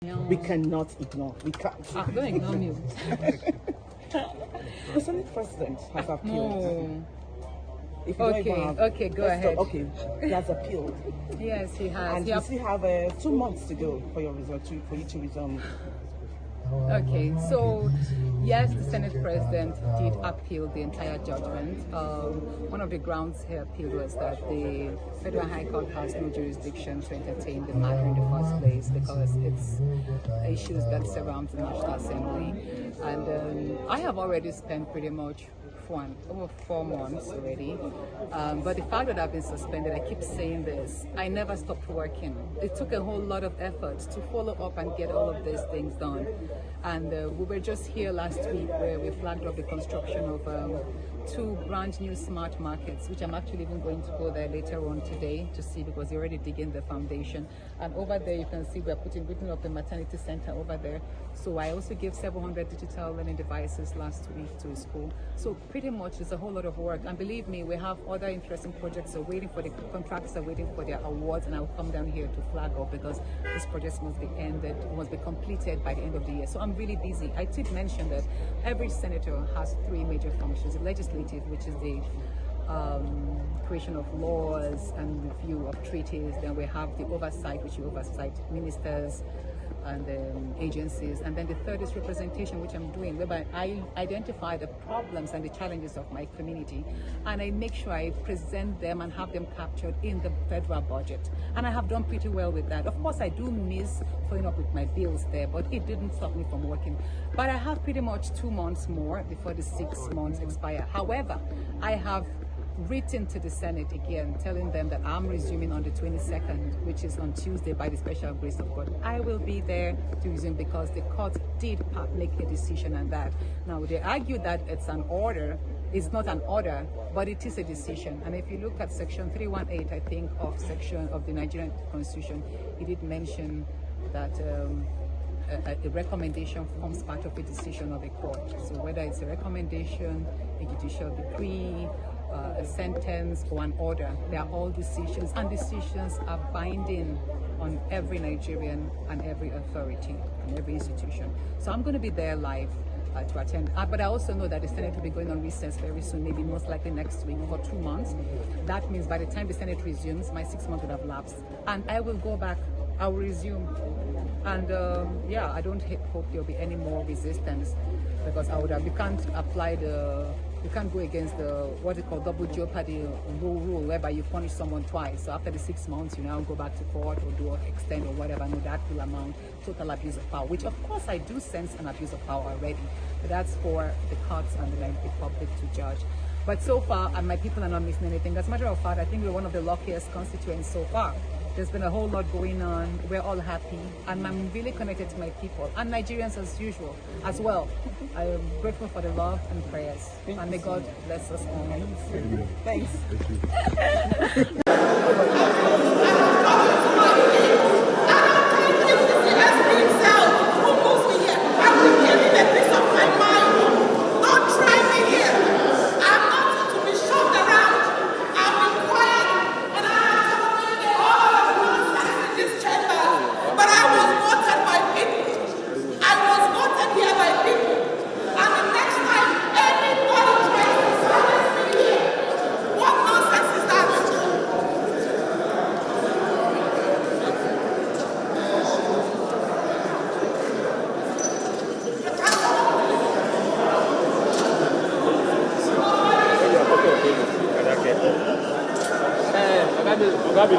We cannot ignore. We can't. Don't ignore me. The Senate President has appealed. No. If you don't even Okay, go ahead. Okay, he has appealed. Yes, he has. And you still have 2 months to go for your result, for you to resume. Okay, so yes, the Senate President did appeal the entire judgment. One of the grounds he appealed was that the Federal High Court has no jurisdiction to entertain the matter in the first place because it's issues that surround the National Assembly. And I have already spent pretty much over 4 months already. But the fact that I've been suspended, I keep saying this, I never stopped working. It took a whole lot of effort to follow up and get all of these things done. And we were just here last week where we flagged up the construction of 2 brand new smart markets, which I'm actually even going to go there later on today to see because they're already digging the foundation. And over there you can see we're putting up a maternity center over there. So I also gave 700 digital learning devices last week to a school. So pretty much it's a whole lot of work. And believe me, we have other interesting projects are waiting for the contracts, are waiting for their awards, and I'll come down here to flag up because these projects must be completed by the end of the year. So I'm really busy. I did mention that every senator has 3 major functions: the legislative, which is the creation of laws and review of treaties. Then we have the oversight, which you oversight ministers and agencies, and then the third is representation, which I'm doing, whereby I identify the problems and the challenges of my community, and I make sure I present them and have them captured in the federal budget. And I have done pretty well with that. Of course, I do miss following up with my bills there, but it didn't stop me from working. But I have pretty much 2 months more before the 6 months expire. However, I have written to the Senate again, telling them that I'm resuming on the 22nd, which is on Tuesday, by the special grace of God. I will be there to resume because the court did make a decision on that. Now, they argue that it's an order. It's not an order, but it is a decision. And if you look at section 318, I think, of the Nigerian Constitution, it did mention that a recommendation forms part of a decision of a court. So whether it's a recommendation, a judicial decree, a sentence or an order, they are all decisions, and decisions are binding on every Nigerian and every authority and every institution. So I'm going to be there live to attend. But I also know that the Senate will be going on recess very soon, maybe most likely next week for 2 months. That means by the time the Senate resumes, my 6 months would have lapsed. And I will go back, I will resume. And yeah, I don't hope there'll be any more resistance because you can't apply you can't go against the what they call double jeopardy rule, whereby you punish someone twice. So after the 6 months, you now go back to court or do extend or whatever. No, that will amount total abuse of power, which of course I do sense an abuse of power already. But that's for the courts and the public to judge. But so far, and my people are not missing anything. As a matter of fact, I think we're one of the luckiest constituents so far. There's been a whole lot going on. We're all happy, and I'm really connected to my people and Nigerians as usual as well. I am grateful for the love and prayers, and may God bless us all. Thanks. Oga